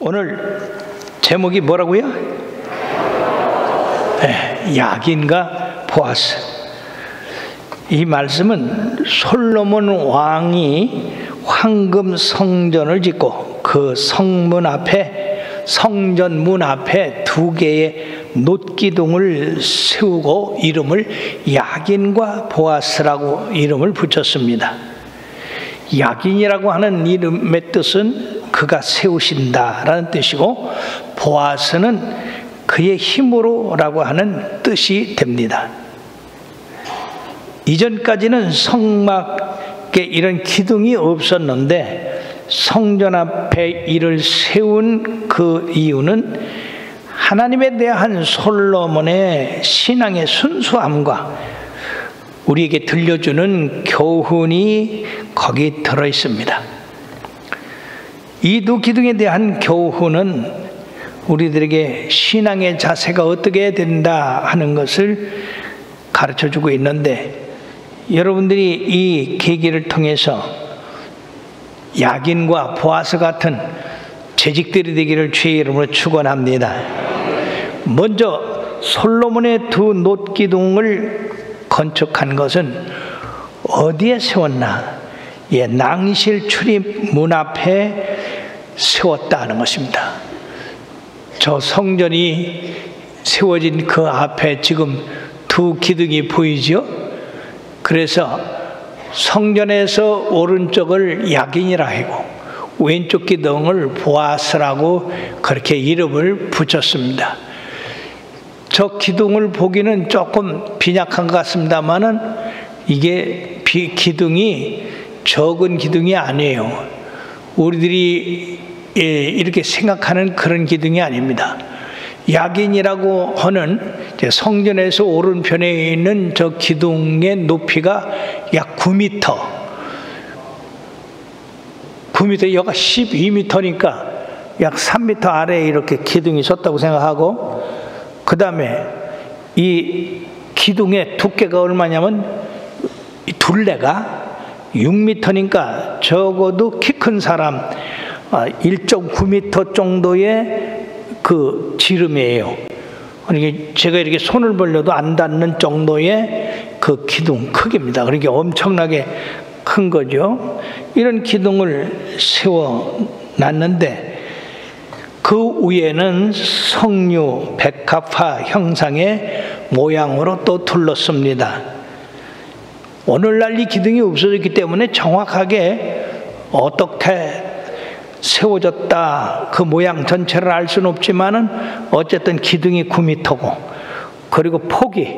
오늘 제목이 뭐라고요? 네, 야긴과 보아스. 이 말씀은 솔로몬 왕이 황금 성전을 짓고 그 성문 앞에, 성전 문 앞에 2개의 놋기둥을 세우고 이름을 야긴과 보아스라고 이름을 붙였습니다. 야긴이라고 하는 이름의 뜻은 그가 세우신다라는 뜻이고, 보아스는 그의 힘으로라고 하는 뜻이 됩니다. 이전까지는 성막에 이런 기둥이 없었는데 성전 앞에 이를 세운 그 이유는 하나님에 대한 솔로몬의 신앙의 순수함과 우리에게 들려주는 교훈이 거기 들어 있습니다. 이 2 기둥에 대한 교훈은 우리들에게 신앙의 자세가 어떻게 해야 된다 하는 것을 가르쳐주고 있는데, 여러분들이 이 계기를 통해서 야긴과 보아스 같은 재직들이 되기를 주의 이름으로 축원합니다. 먼저 솔로몬의 2 놋기둥을 건축한 것은 어디에 세웠나? 낭실 출입 문 앞에 세웠다는 것입니다. 저 성전이 세워진 그 앞에 지금 2 기둥이 보이죠? 그래서 성전에서 오른쪽을 야긴이라 하고 왼쪽 기둥을 보아스라고 그렇게 이름을 붙였습니다. 저 기둥을 보기는 조금 빈약한 것 같습니다만은 이게 기둥이 적은 기둥이 아니에요. 우리들이 이렇게 생각하는 그런 기둥이 아닙니다. 야긴이라고 하는 성전에서 오른편에 있는 저 기둥의 높이가 약 9m, 9m, 여가 12m니까 약 3m 아래에 이렇게 기둥이 섰다고 생각하고, 그 다음에 이 기둥의 두께가 얼마냐면 이 둘레가 6m니까 적어도 키 큰 사람 1.9m 정도의 그 지름이에요. 그러니까 제가 이렇게 손을 벌려도 안 닿는 정도의 그 기둥 크기입니다. 그러니까 엄청나게 큰 거죠. 이런 기둥을 세워놨는데 그 위에는 석류, 백합화 형상의 모양으로 또 둘렀습니다. 오늘날 이 기둥이 없어졌기 때문에 정확하게 어떻게 세워졌다 그 모양 전체를 알 수는 없지만은 어쨌든 기둥이 9m고 그리고 폭이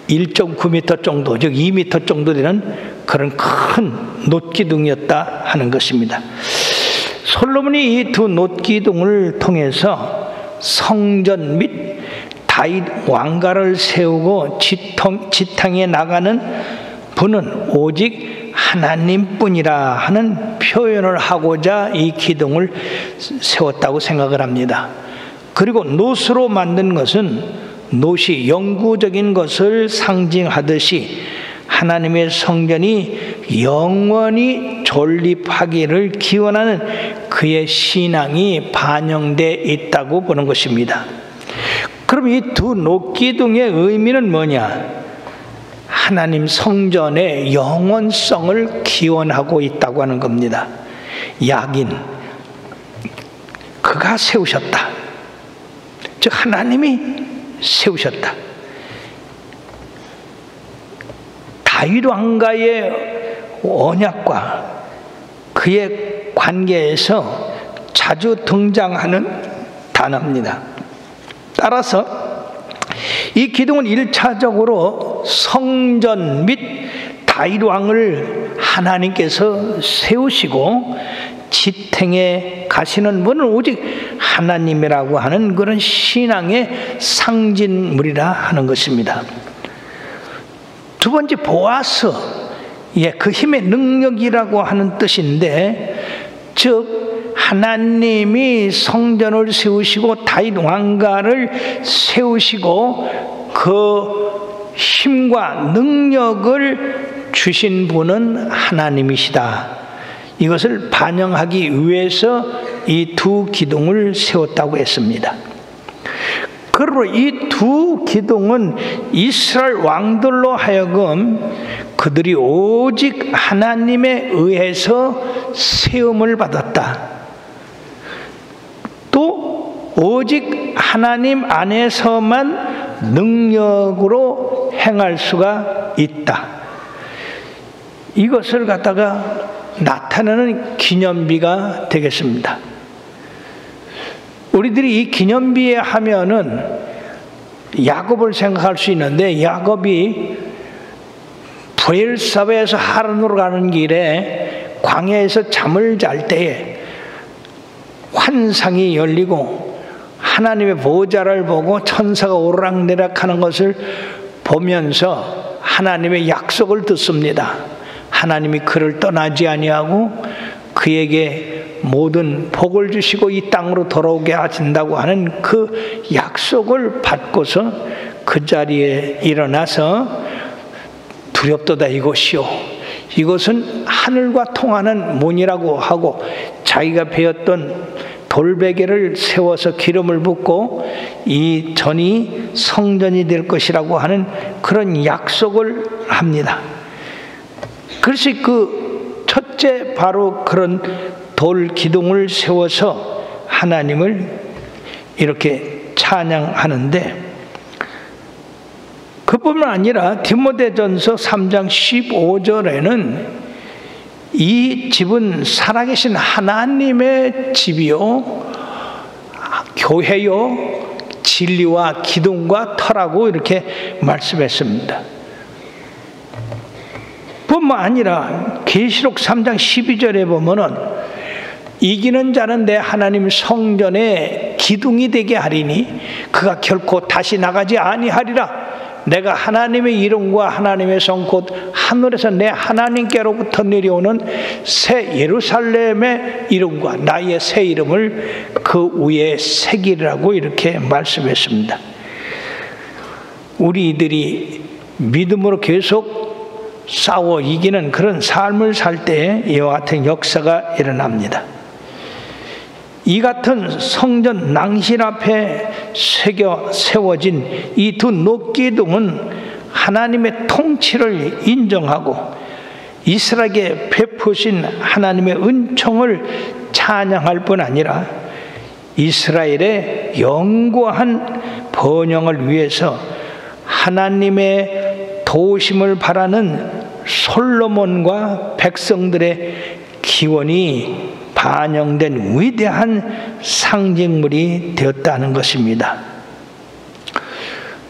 1.9m 정도, 즉 2m 정도 되는 그런 큰 놋기둥이었다 하는 것입니다. 솔로몬이 이 2 놋기둥을 통해서 성전 및 다윗 왕가를 세우고 지탕에 나가는 분은 오직 하나님뿐이라 하는 표현을 하고자 이 기둥을 세웠다고 생각을 합니다. 그리고 놋으로 만든 것은 놋이 영구적인 것을 상징하듯이 하나님의 성전이 영원히 존립하기를 기원하는 그의 신앙이 반영되어 있다고 보는 것입니다. 그럼 이 2 놋기둥의 의미는 뭐냐? 하나님 성전의 영원성을 기원하고 있다고 하는 겁니다. 야긴, 그가 세우셨다. 즉 하나님이 세우셨다. 다윗 왕가의 언약과 그의 관계에서 자주 등장하는 단어입니다. 따라서 이 기둥은 1차적으로 성전 및 다윗 왕을 하나님께서 세우시고 지탱에 가시는 분은 오직 하나님이라고 하는 그런 신앙의 상징물이라 하는 것입니다. 두 번째 보아스, 그 힘의 능력이라고 하는 뜻인데, 즉 하나님이 성전을 세우시고 다윗 왕가를 세우시고 그 힘과 능력을 주신 분은 하나님이시다. 이것을 반영하기 위해서 이 두 기둥을 세웠다고 했습니다. 그러므로 이 두 기둥은 이스라엘 왕들로 하여금 그들이 오직 하나님에 의해서 세움을 받았다. 또 오직 하나님 안에서만 능력으로 행할 수가 있다. 이것을 갖다가 나타내는 기념비가 되겠습니다. 우리들이 이 기념비에 하면은 야곱을 생각할 수 있는데, 야곱이 브엘사바에서 하란으로 가는 길에 광야에서 잠을 잘 때에 환상이 열리고 하나님의 보좌를 보고 천사가 오르락내락하는 것을 보면서 하나님의 약속을 듣습니다. 하나님이 그를 떠나지 아니하고 그에게 모든 복을 주시고 이 땅으로 돌아오게 하신다고 하는 그 약속을 받고서 그 자리에 일어나서 두렵도다 이것이요, 이것은 하늘과 통하는 문이라고 하고 자기가 베었던 돌베개를 세워서 기름을 붓고 이 전이 성전이 될 것이라고 하는 그런 약속을 합니다. 그래서 그 첫째 바로 그런 돌 기둥을 세워서 하나님을 이렇게 찬양하는데, 그뿐만 아니라 디모데전서 3장 15절에는 이 집은 살아계신 하나님의 집이요 교회요 진리와 기둥과 터라고 이렇게 말씀했습니다. 뿐만 아니라 계시록 3장 12절에 보면은 이기는 자는 내 하나님 성전의 기둥이 되게 하리니 그가 결코 다시 나가지 아니하리라. 내가 하나님의 이름과 하나님의 성 곧 하늘에서 내 하나님께로부터 내려오는 새 예루살렘의 이름과 나의 새 이름을 그 위에 새기라고 이렇게 말씀했습니다. 우리들이 믿음으로 계속 싸워 이기는 그런 삶을 살 때 이와 같은 역사가 일어납니다. 이 같은 성전 낭실 앞에 세워진 이 두 녹기둥은 하나님의 통치를 인정하고 이스라엘에게 베푸신 하나님의 은총을 찬양할 뿐 아니라 이스라엘의 영구한 번영을 위해서 하나님의 도우심을 바라는 솔로몬과 백성들의 기원이 반영된 위대한 상징물이 되었다는 것입니다.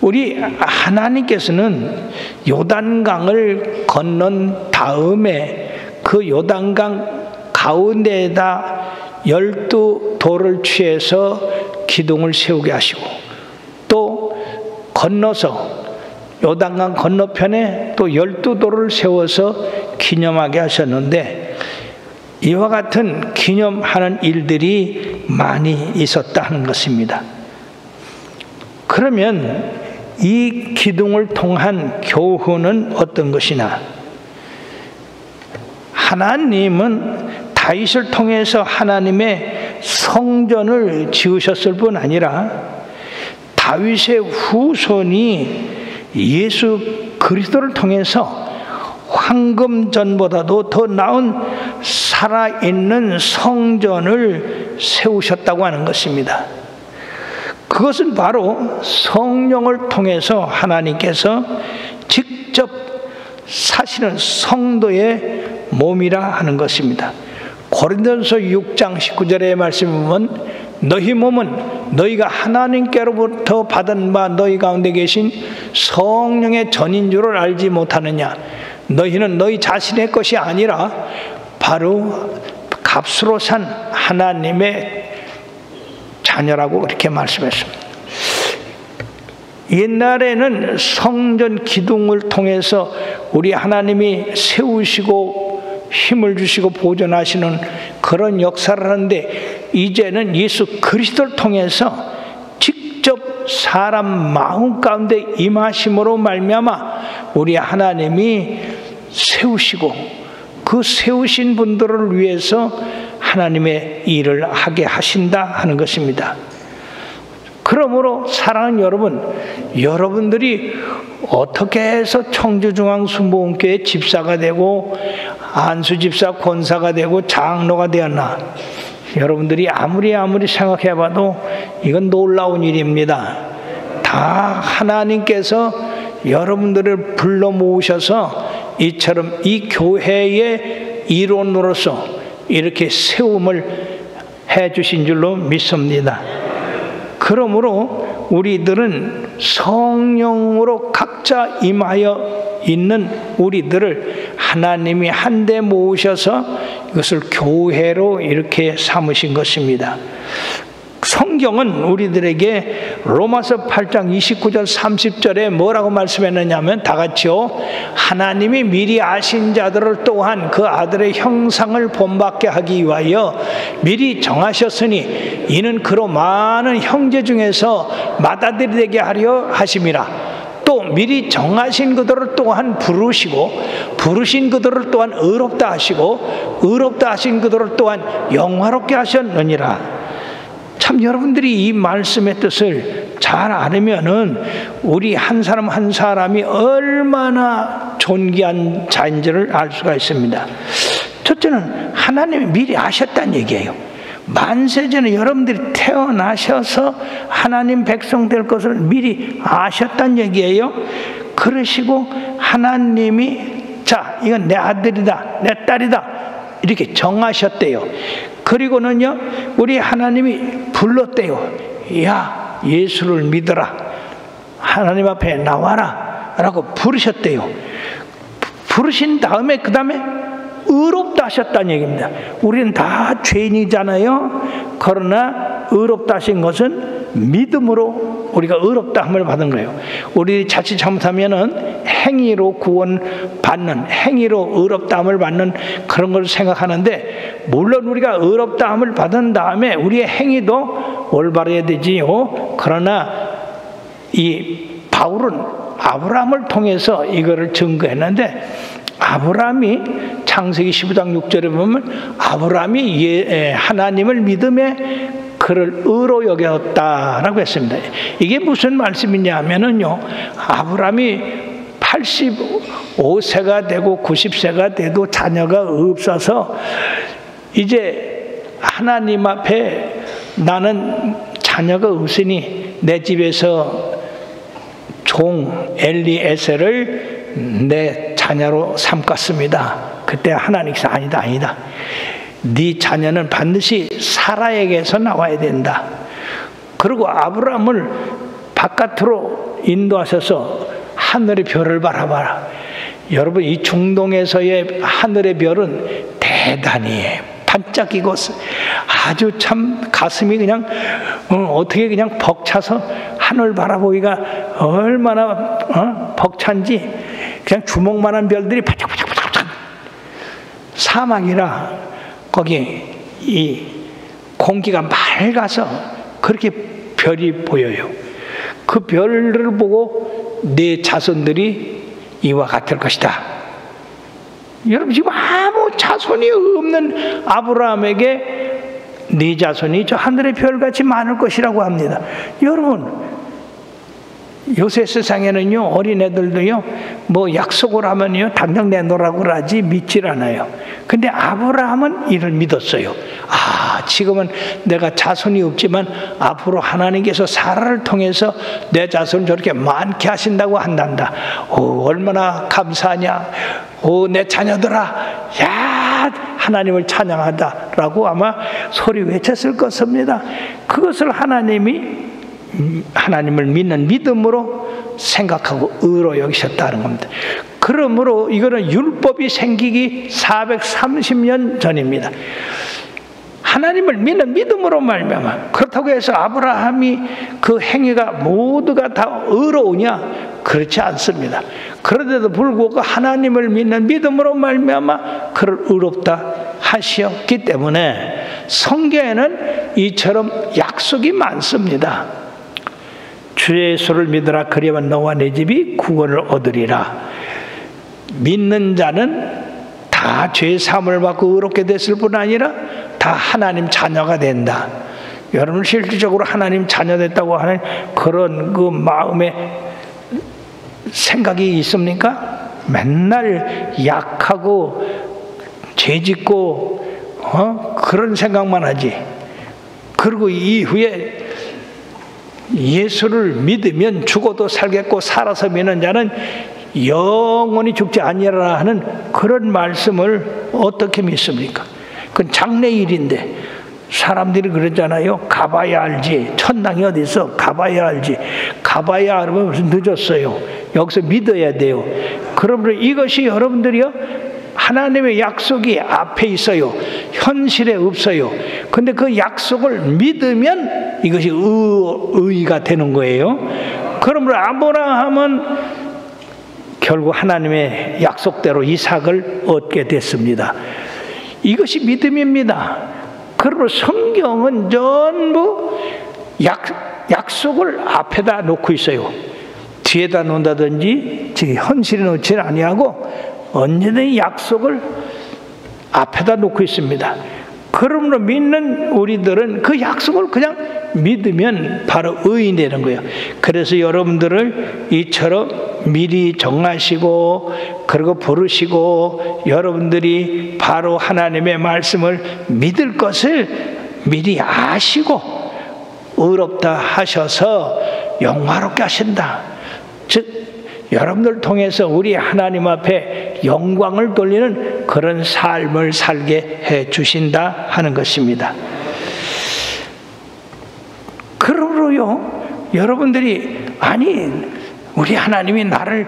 우리 하나님께서는 요단강을 건넌 다음에 그 요단강 가운데에다 12돌을 취해서 기둥을 세우게 하시고 또 건너서 요단강 건너편에 또 12돌을 세워서 기념하게 하셨는데, 이와 같은 기념하는 일들이 많이 있었다 하는 것입니다. 그러면 이 기둥을 통한 교훈은 어떤 것이나, 하나님은 다윗을 통해서 하나님의 성전을 지으셨을 뿐 아니라 다윗의 후손이 예수 그리스도를 통해서 황금전보다도 더 나은 살아있는 성전을 세우셨다고 하는 것입니다. 그것은 바로 성령을 통해서 하나님께서 직접 사시는 성도의 몸이라 하는 것입니다. 고린도전서 6장 19절의 말씀을 보면 너희 몸은 너희가 하나님께로부터 받은 바 너희 가운데 계신 성령의 전인 줄을 알지 못하느냐. 너희는 너희 자신의 것이 아니라 바로 값으로 산 하나님의 자녀라고 이렇게 말씀했습니다. 옛날에는 성전 기둥을 통해서 우리 하나님이 세우시고 힘을 주시고 보존하시는 그런 역사를 하는데, 이제는 예수 그리스도를 통해서 직접 사람 마음 가운데 임하심으로 말미암아 우리 하나님이 세우시고 그 세우신 분들을 위해서 하나님의 일을 하게 하신다 하는 것입니다. 그러므로 사랑하는 여러분, 여러분들이 어떻게 해서 청주중앙순복음교회 집사가 되고 안수집사 권사가 되고 장로가 되었나? 여러분들이 아무리 생각해봐도 이건 놀라운 일입니다. 다 하나님께서 여러분들을 불러 모으셔서 이처럼 이 교회의 일원으로서 이렇게 세움을 해주신 줄로 믿습니다. 그러므로 우리들은 성령으로 각자 임하여 있는 우리들을 하나님이 한데 모으셔서 이것을 교회로 이렇게 삼으신 것입니다. 성경은 우리들에게 로마서 8장 29절 30절에 뭐라고 말씀했느냐면 다 같이요. 하나님이 미리 아신 자들을 또한 그 아들의 형상을 본받게 하기 위하여 미리 정하셨으니 이는 그로 많은 형제 중에서 맏아들이 되게 하려 하심이라. 또 미리 정하신 그들을 또한 부르시고 부르신 그들을 또한 의롭다 하시고 의롭다 하신 그들을 또한 영화롭게 하셨느니라. 참 여러분들이 이 말씀의 뜻을 잘 알으면은 우리 한 사람 한 사람이 얼마나 존귀한 자인지를 알 수가 있습니다. 첫째는 하나님이 미리 아셨다는 얘기예요. 만세전에 여러분들이 태어나셔서 하나님 백성 될 것을 미리 아셨다는 얘기예요. 그러시고 하나님이 자, 이건 내 아들이다, 내 딸이다 이렇게 정하셨대요. 그리고는요, 우리 하나님이 불렀대요. 야, 예수를 믿어라. 하나님 앞에 나와라. 라고 부르셨대요. 부르신 다음에 그 다음에 의롭다 하셨다는 얘기입니다. 우리는 다 죄인이잖아요. 그러나 의롭다 하신 것은 믿음으로 우리가 의롭다함을 받은 거예요. 우리 자칫 잘못하면은 행위로 구원받는, 행위로 의롭다함을 받는 그런 걸 생각하는데, 물론 우리가 의롭다함을 받은 다음에 우리의 행위도 올바르야 되지요. 그러나 이 바울은 아브라함을 통해서 이거를 증거했는데, 아브라함이 창세기 15장 6절에 보면 아브라함이 하나님을 믿음에 그를 의로 여겼다라고 했습니다. 이게 무슨 말씀이냐 하면은요, 아브라함이 85세가 되고 90세가 돼도 자녀가 없어서 이제 하나님 앞에 나는 자녀가 없으니 내 집에서 종 엘리에셀을 내 자녀로 삼았습니다. 그때 하나님께서 아니다. 네 자녀는 반드시 사라에게서 나와야 된다. 그리고 아브라함을 바깥으로 인도하셔서 하늘의 별을 바라봐라. 여러분, 이 중동에서의 하늘의 별은 대단히 반짝이고 아주 참 가슴이 그냥 어떻게 그냥 벅차서 하늘 바라보기가 얼마나 벅찬지, 그냥 주먹만한 별들이 반짝반짝 사막이라 거기 이 공기가 맑아서 그렇게 별이 보여요. 그 별을 보고 내 자손들이 이와 같을 것이다. 여러분, 지금 아무 자손이 없는 아브라함에게 네 자손이 저 하늘의 별같이 많을 것이라고 합니다. 여러분, 요새 세상에는요, 어린애들도요, 뭐 약속을 하면요, 당장 내놓으라고 그러지 믿질 않아요. 근데 아브라함은 이를 믿었어요. 아, 지금은 내가 자손이 없지만 앞으로 하나님께서 사라를 통해서 내 자손을 저렇게 많게 하신다고 한단다. 오, 얼마나 감사하냐. 오, 내 자녀들아, 야, 하나님을 찬양하다라고 아마 소리 외쳤을 것입니다. 그것을 하나님을 믿는 믿음으로 생각하고 의로 여기셨다는 겁니다. 그러므로 이거는 율법이 생기기 430년 전입니다. 하나님을 믿는 믿음으로 말미암아. 그렇다고 해서 아브라함이 그 행위가 모두가 다 의로우냐? 그렇지 않습니다. 그런데도 불구하고 하나님을 믿는 믿음으로 말미암아 그를 의롭다 하셨기 때문에 성경에는 이처럼 약속이 많습니다. 주 예수를 믿으라. 그리하면 너와 내 집이 구원을 얻으리라. 믿는 자는 다 죄 사함을 받고 의롭게 됐을 뿐 아니라 다 하나님 자녀가 된다. 여러분 실질적으로 하나님 자녀 됐다고 하는 그런 그 마음에 생각이 있습니까? 맨날 약하고 죄짓고 그런 생각만 하지. 그리고 이후에 예수를 믿으면 죽어도 살겠고 살아서 믿는 자는 영원히 죽지 아니하리라 하는 그런 말씀을 어떻게 믿습니까? 그건 장래일인데 사람들이 그러잖아요. 가봐야 알지. 천당이 어디 있어? 가봐야 알지. 가봐야 알면 무슨 늦었어요. 여기서 믿어야 돼요. 그러므로 이것이 여러분들이요, 하나님의 약속이 앞에 있어요. 현실에 없어요. 근데 그 약속을 믿으면 이것이 의의가 되는 거예요. 그러므로 아브라함은 결국 하나님의 약속대로 이삭을 얻게 됐습니다. 이것이 믿음입니다. 그러므로 성경은 전부 약속을 앞에다 놓고 있어요. 뒤에다 놓는다든지 지금 현실에 놓지는 아니하고 언제든지 약속을 앞에다 놓고 있습니다. 그러므로 믿는 우리들은 그 약속을 그냥 믿으면 바로 의인이 되는 거예요. 그래서 여러분들을 이처럼 미리 정하시고 그리고 부르시고 여러분들이 바로 하나님의 말씀을 믿을 것을 미리 아시고 의롭다 하셔서 영화롭게 하신다. 즉 여러분들 통해서 우리 하나님 앞에 영광을 돌리는 그런 삶을 살게 해 주신다 하는 것입니다. 그러므로요, 여러분들이 아니 우리 하나님이 나를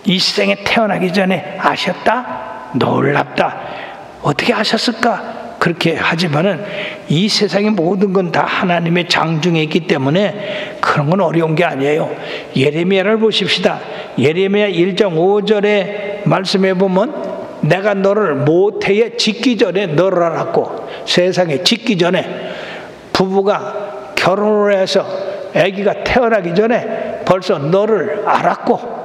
이 세상에 태어나기 전에 아셨다? 놀랍다. 어떻게 아셨을까? 그렇게 하지만은 이 세상의 모든 건 다 하나님의 장중에 있기 때문에 그런 건 어려운 게 아니에요. 예레미야를 보십시다. 예레미야 1장 5절에 말씀해 보면 내가 너를 모태에 짓기 전에 너를 알았고, 세상에 짓기 전에 부부가 결혼을 해서 아기가 태어나기 전에 벌써 너를 알았고,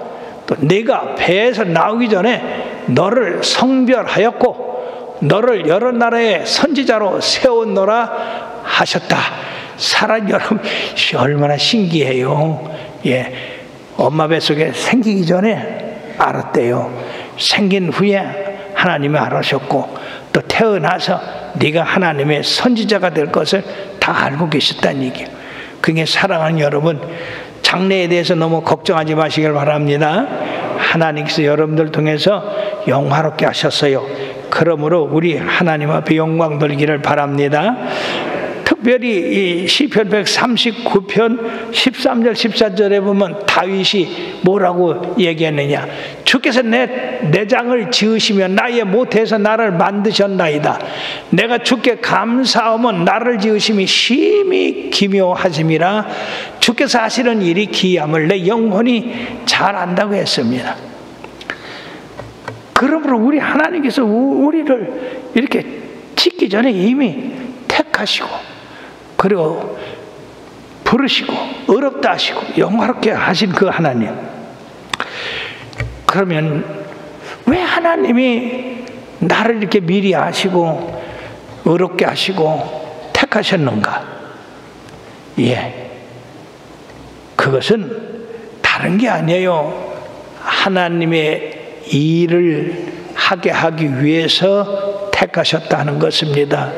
또 네가 배에서 나오기 전에 너를 성별하였고 너를 여러 나라의 선지자로 세웠노라 하셨다. 사람 여러분 얼마나 신기해요. 예, 엄마 뱃속에 생기기 전에 알았대요. 생긴 후에 하나님이 알으셨고 또 태어나서 네가 하나님의 선지자가 될 것을 다 알고 계셨다는 얘기예요. 그게 사랑하는 여러분, 장래에 대해서 너무 걱정하지 마시길 바랍니다. 하나님께서 여러분들 통해서 영화롭게 하셨어요. 그러므로 우리 하나님 앞에 영광 돌리기를 바랍니다. 특별히 이 시편 139편 13절 14절에 보면 다윗이 뭐라고 얘기했느냐. 주께서 내 내장을 지으시며 나의 모태에서 나를 만드셨나이다. 내가 주께 감사하면 나를 지으심이 심히 기묘하심이라. 주께서 하시는 일이 기이함을 내 영혼이 잘 안다고 했습니다. 그러므로 우리 하나님께서 우리를 이렇게 짓기 전에 이미 택하시고 그리고 부르시고 어렵다 하시고 영화롭게 하신 그 하나님, 그러면 왜 하나님이 나를 이렇게 미리 아시고 어렵게 하시고 택하셨는가? 예, 그것은 다른 게 아니에요. 하나님의 일을 하게 하기 위해서 택하셨다는 것입니다.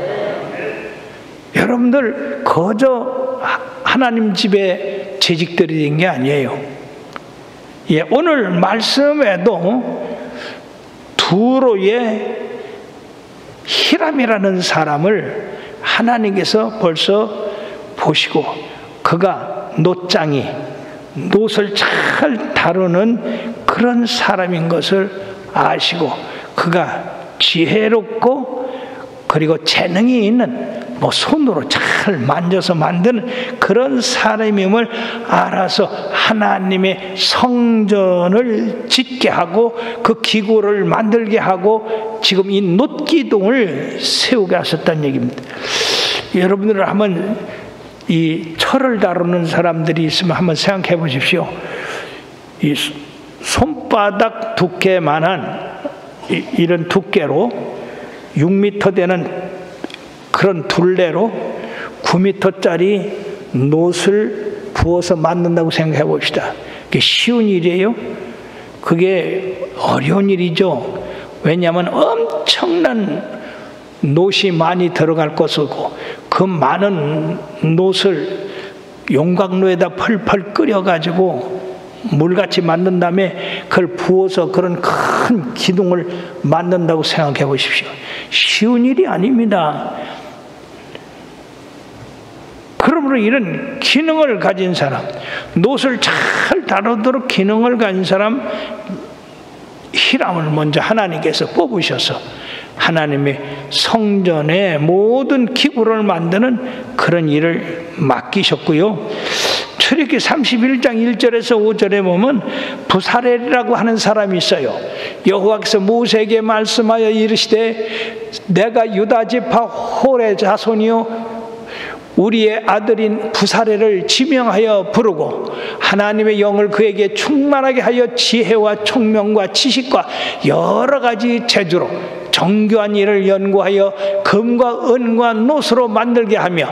여러분들 거저 하나님 집에 재직들이 된 게 아니에요. 예, 오늘 말씀에도 두로의 히람이라는 사람을 하나님께서 벌써 보시고 그가 놋장이 놋을 잘 다루는 그런 사람인 것을 아시고 그가 지혜롭고 그리고 재능이 있는 손으로 잘 만져서 만드는 그런 사람임을 알아서 하나님의 성전을 짓게 하고 그 기구를 만들게 하고 지금 이 놋기둥을 세우게 하셨다는 얘기입니다. 여러분들은 한번 이 철을 다루는 사람들이 있으면 한번 생각해 보십시오. 이 손바닥 두께만한 이런 두께로 6m 되는 그런 둘레로 9m짜리 놋을 부어서 만든다고 생각해 봅시다. 그게 쉬운 일이에요? 그게 어려운 일이죠. 왜냐하면 엄청난 놋이 많이 들어갈 것이고 그 많은 놋을 용광로에다 펄펄 끓여가지고 물같이 만든 다음에 그걸 부어서 그런 큰 기둥을 만든다고 생각해 보십시오. 쉬운 일이 아닙니다. 그러므로 이런 기능을 가진 사람, 놋을 잘 다루도록 기능을 가진 사람 히람을 먼저 하나님께서 뽑으셔서 하나님의 성전의 모든 기구를 만드는 그런 일을 맡기셨고요. 출애굽기 31장 1절에서 5절에 보면 부사렐이라고 하는 사람이 있어요. 여호와께서 모세에게 말씀하여 이르시되 내가 유다 지파 홀의 자손이요 우리의 아들인 부사렐을 지명하여 부르고 하나님의 영을 그에게 충만하게 하여 지혜와 총명과 지식과 여러 가지 재주로 정교한 일을 연구하여 금과 은과 놋으로 만들게 하며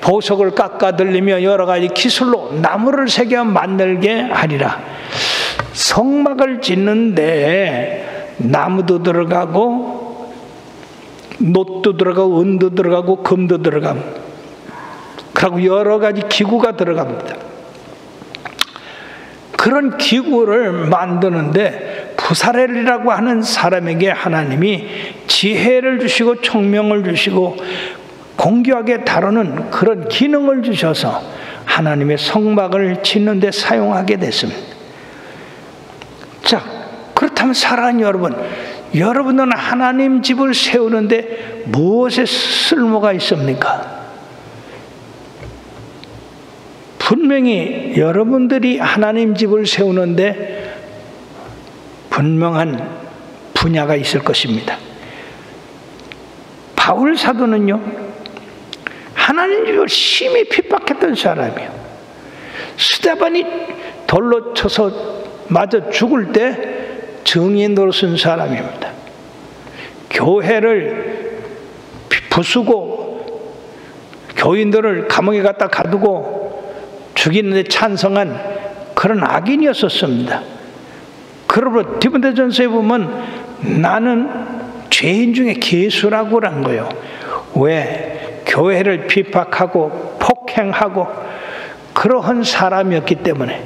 보석을 깎아 들리며 여러 가지 기술로 나무를 새겨 만들게 하리라. 성막을 짓는데 나무도 들어가고 놋도 들어가고 은도 들어가고 금도 들어가고 그리고 여러 가지 기구가 들어갑니다. 그런 기구를 만드는데 부사렐이라고 하는 사람에게 하나님이 지혜를 주시고 총명을 주시고 공교하게 다루는 그런 기능을 주셔서 하나님의 성막을 짓는 데 사용하게 됐습니다. 자, 그렇다면 사랑하는 여러분, 여러분은 하나님 집을 세우는데 무엇에 쓸모가 있습니까? 분명히 여러분들이 하나님 집을 세우는데 분명한 분야가 있을 것입니다. 바울 사도는요, 하나님 집을 심히 핍박했던 사람이에요. 스데반이 돌로 쳐서 맞아 죽을 때 증인으로 쓴 사람입니다. 교회를 부수고 교인들을 감옥에 갖다 가두고 죽이는데 찬성한 그런 악인이었었습니다. 그러므로 디모데전서에 보면 나는 죄인 중에 괴수라고 한 거예요. 왜? 교회를 비박하고 폭행하고 그러한 사람이었기 때문에.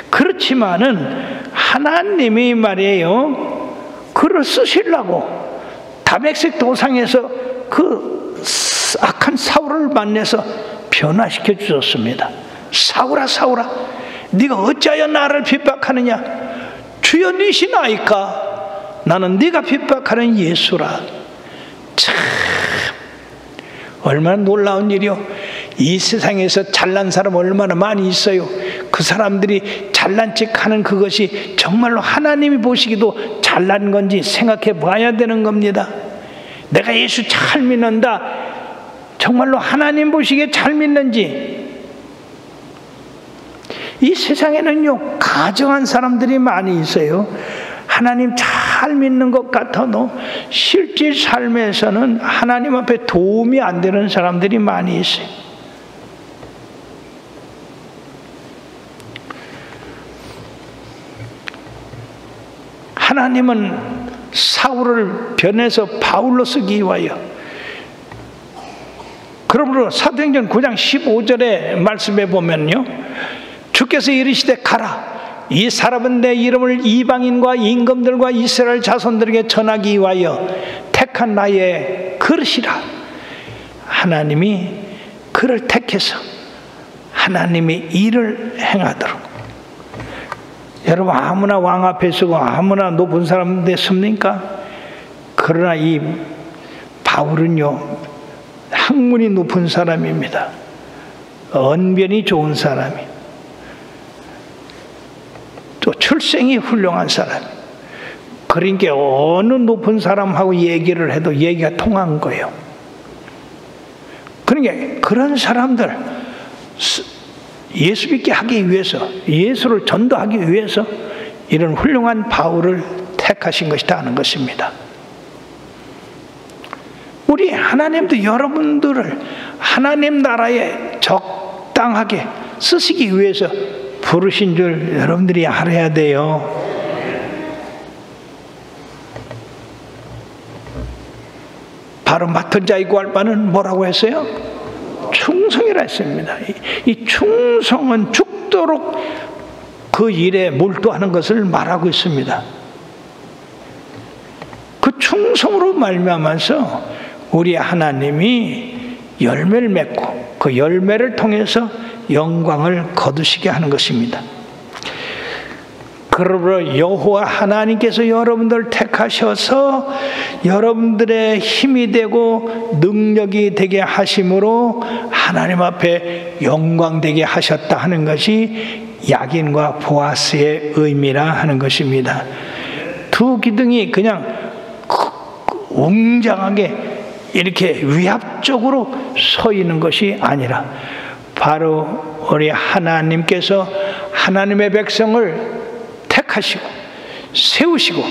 그렇지만은 하나님이 말이에요, 그를 쓰시려고 다메섹 도상에서 그 악한 사울을 만나서 변화시켜 주셨습니다. 사울아 사울아 네가 어찌하여 나를 핍박하느냐? 주여 니시나이까? 나는 네가 핍박하는 예수라. 참 얼마나 놀라운 일이요. 이 세상에서 잘난 사람 얼마나 많이 있어요. 그 사람들이 잘난 척하는 그것이 정말로 하나님이 보시기도 잘난 건지 생각해 봐야 되는 겁니다. 내가 예수 잘 믿는다, 정말로 하나님 보시기에 잘 믿는지. 이 세상에는요, 가정한 사람들이 많이 있어요. 하나님 잘 믿는 것 같아도 실제 삶에서는 하나님 앞에 도움이 안 되는 사람들이 많이 있어요. 하나님은 사울을 변해서 바울로 쓰기 위하여, 그러므로 사도행전 9장 15절의 말씀에 보면요, 주께서 이르시되 가라, 이 사람은 내 이름을 이방인과 임금들과 이스라엘 자손들에게 전하기 위하여 택한 나의 그릇이라. 하나님이 그를 택해서 하나님의 일을 행하도록. 여러분, 아무나 왕 앞에 서고 아무나 높은 사람 됐습니까? 그러나 이 바울은요, 학문이 높은 사람입니다. 언변이 좋은 사람이, 또 출생이 훌륭한 사람. 그러니까 어느 높은 사람하고 얘기를 해도 얘기가 통한 거예요. 그러니까 그런 사람들 예수 믿게 하기 위해서, 예수를 전도하기 위해서 이런 훌륭한 바울을 택하신 것이다 하는 것입니다. 우리 하나님도 여러분들을 하나님 나라에 적당하게 쓰시기 위해서 부르신 줄 여러분들이 알아야 돼요. 바로 맡은 자의 구할 바는 뭐라고 했어요? 충성이라 했습니다. 이 충성은 죽도록 그 일에 몰두하는 것을 말하고 있습니다. 그 충성으로 말미암아서 우리 하나님이 열매를 맺고 그 열매를 통해서 영광을 거두시게 하는 것입니다. 그러므로 여호와 하나님께서 여러분들을 택하셔서 여러분들의 힘이 되고 능력이 되게 하심으로 하나님 앞에 영광되게 하셨다 하는 것이 야긴과 보아스의 의미라 하는 것입니다. 두 기둥이 그냥 웅장하게 이렇게 위압적으로 서 있는 것이 아니라 바로 우리 하나님께서 하나님의 백성을 택하시고 세우시고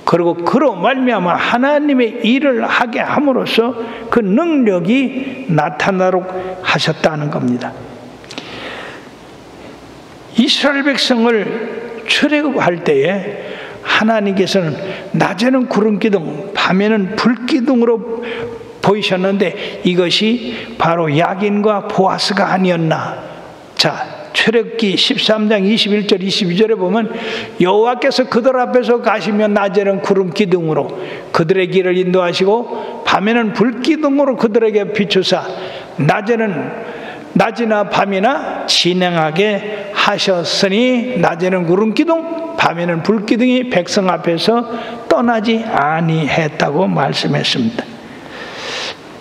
그리고 그로 말미암아 하나님의 일을 하게 함으로써 그 능력이 나타나도록 하셨다는 겁니다. 이스라엘 백성을 출애굽할 때에 하나님께서는 낮에는 구름기둥, 밤에는 불기둥으로 보이셨는데 이것이 바로 야긴과 보아스가 아니었나. 자, 출애굽기 13장 21절 22절에 보면 여호와께서 그들 앞에서 가시면 낮에는 구름기둥으로 그들의 길을 인도하시고 밤에는 불기둥으로 그들에게 비추사 낮이나 밤이나 진행하게 하셨으니 낮에는 구름기둥 밤에는 불기둥이 백성 앞에서 떠나지 아니했다고 말씀했습니다.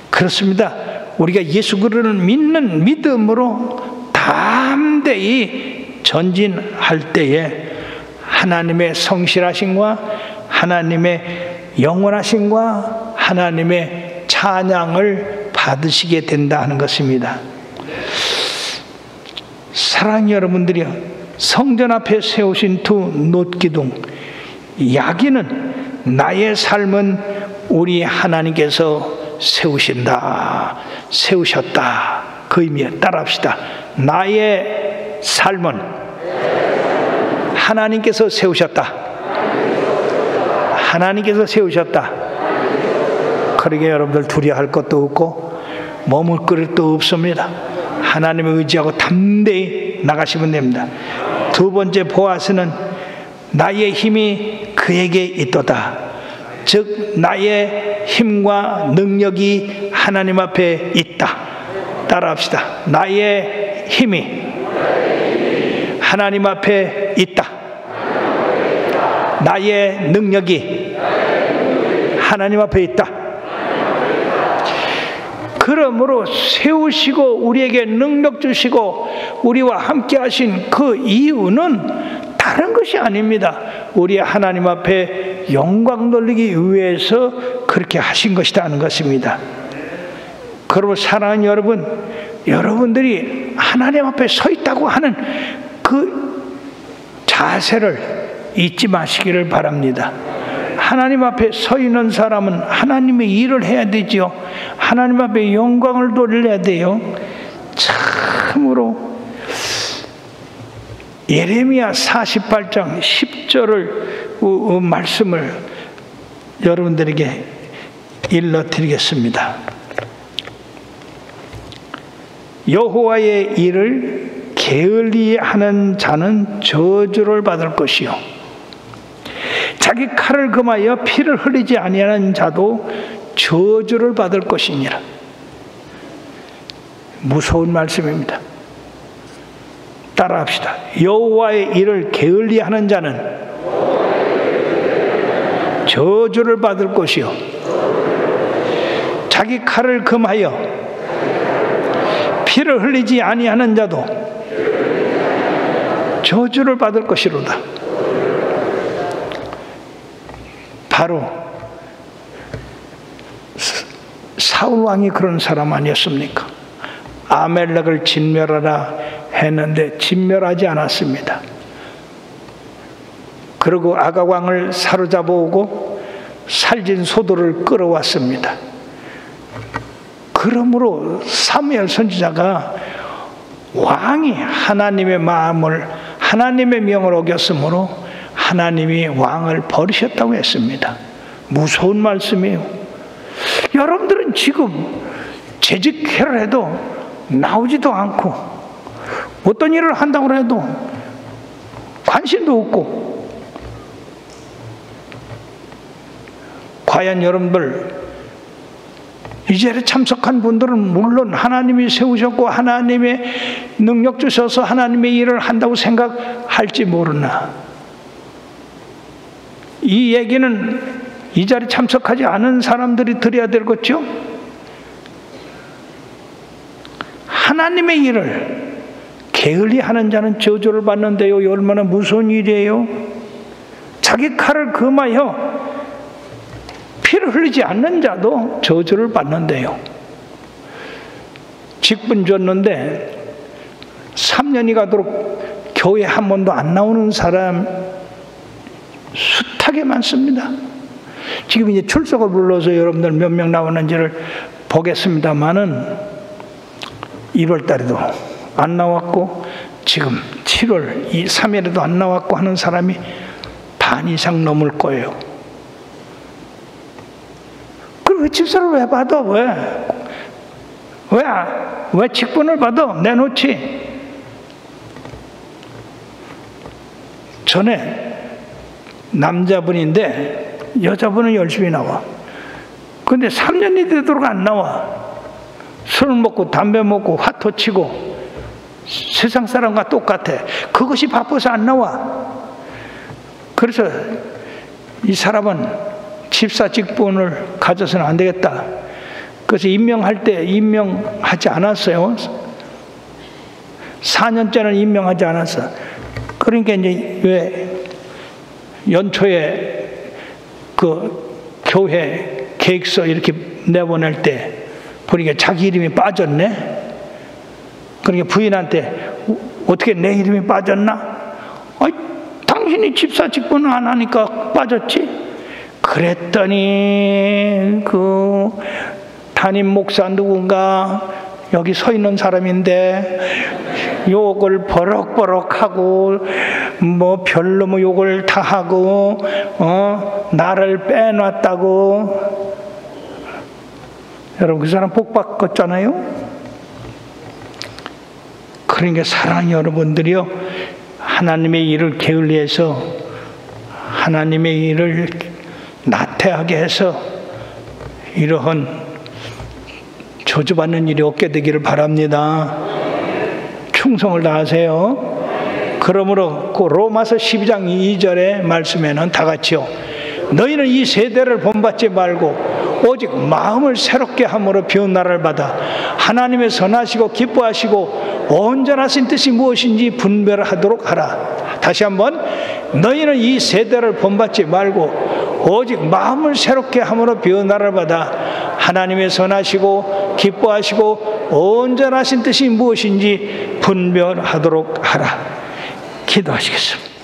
그렇습니다. 우리가 예수 그리스도를 믿는 믿음으로 담대히 전진할 때에 하나님의 성실하심과 하나님의 영원하심과 하나님의 찬양을 받으시게 된다 하는 것입니다. 사랑하는 여러분들이요, 성전 앞에 세우신 두 놋기둥, 야긴은 나의 삶은 우리 하나님께서 세우셨다 그 의미에 따라합시다. 나의 삶은 하나님께서 세우셨다. 하나님께서 세우셨다. 그러게 여러분들 두려워할 것도 없고 머뭇거릴 것도 없습니다. 하나님을 의지하고 담대히 나가시면 됩니다. 두 번째 보아스는 나의 힘이 그에게 있도다. 즉 나의 힘과 능력이 하나님 앞에 있다. 따라합시다. 나의 힘이 하나님 앞에 있다. 나의 능력이 하나님 앞에 있다. 그러므로 세우시고 우리에게 능력 주시고 우리와 함께 하신 그 이유는 다른 것이 아닙니다. 우리 하나님 앞에 영광 돌리기 위해서 그렇게 하신 것이다 하는 것입니다. 그러므로 사랑하는 여러분, 여러분들이 하나님 앞에 서 있다고 하는 그 자세를 잊지 마시기를 바랍니다. 하나님 앞에 서 있는 사람은 하나님의 일을 해야 되죠. 하나님 앞에 영광을 돌려야 돼요. 참으로 예레미야 48장 10절을 말씀을 여러분들에게 일러드리겠습니다. 여호와의 일을 게을리하는 자는 저주를 받을 것이요 자기 칼을 금하여 피를 흘리지 아니하는 자도 저주를 받을 것이니라. 무서운 말씀입니다. 따라합시다. 여호와의 일을 게을리하는 자는 저주를 받을 것이요 자기 칼을 금하여 피를 흘리지 아니하는 자도 저주를 받을 것이로다. 바로 사울 왕이 그런 사람 아니었습니까? 아멜렉을 진멸하라 했는데 진멸하지 않았습니다. 그리고 아각 왕을 사로잡아 오고 살진 소도를 끌어왔습니다. 그러므로 사무엘 선지자가 왕이 하나님의 마음을, 하나님의 명을 어겼으므로 하나님이 왕을 버리셨다고 했습니다. 무서운 말씀이에요. 여러분들은 지금 재직회를 해도 나오지도 않고, 어떤 일을 한다고 해도 관심도 없고, 과연 여러분들 이 자리에 참석한 분들은 물론 하나님이 세우셨고 하나님의 능력 주셔서 하나님의 일을 한다고 생각할지 모르나, 이 얘기는 이 자리에 참석하지 않은 사람들이 들어야 될 거죠. 하나님의 일을 게을리하는 자는 저주를 받는데요. 얼마나 무서운 일이에요. 자기 칼을 금하여 피를 흘리지 않는 자도 저주를 받는데요. 직분 줬는데 3년이 가도록 교회 한 번도 안 나오는 사람 숱하게 많습니다. 지금 이제 출석을 불러서 여러분들 몇 명 나오는지를 보겠습니다만은 1월 달에도 안 나왔고 지금 7월 3일에도 안 나왔고 하는 사람이 반 이상 넘을 거예요. 그럼 왜 집사를 왜 받아? 왜 직분을 받아? 내놓지. 전에 남자분인데 여자분은 열심히 나와. 근데 3년이 되도록 안 나와. 술 먹고 담배 먹고 화토 치고 세상 사람과 똑같아. 그것이 바빠서 안 나와. 그래서 이 사람은 집사 직분을 가져서는 안 되겠다. 그래서 임명할 때 임명하지 않았어요. 4년째는 임명하지 않았어. 그러니까 이제 왜 연초에 그 교회 계획서 이렇게 내보낼 때 보니까 자기 이름이 빠졌네. 그러니까 부인한테 어떻게 내 이름이 빠졌나? 당신이 집사 직분을 안 하니까 빠졌지. 그랬더니 그 담임 목사 누군가 여기 서 있는 사람인데 욕을 버럭버럭하고 뭐 별로 뭐 욕을 다 하고 나를 빼놨다고. 여러분 그 사람 복 받았잖아요. 그러니까 사랑하는 여러분들이요, 하나님의 일을 게을리해서 하나님의 일을 나태하게 해서 이러한 저주받는 일이 없게 되기를 바랍니다. 충성을 다하세요. 그러므로 그 로마서 12장 2절의 말씀에는 다 같이요, 너희는 이 세대를 본받지 말고 오직 마음을 새롭게 함으로 변화를 받아 하나님의 선하시고 기뻐하시고 온전하신 뜻이 무엇인지 분별하도록 하라. 다시 한번, 너희는 이 세대를 본받지 말고 오직 마음을 새롭게 함으로 변화를 받아 하나님의 선하시고 기뻐하시고 온전하신 뜻이 무엇인지 분별하도록 하라. 기도하시겠습니다.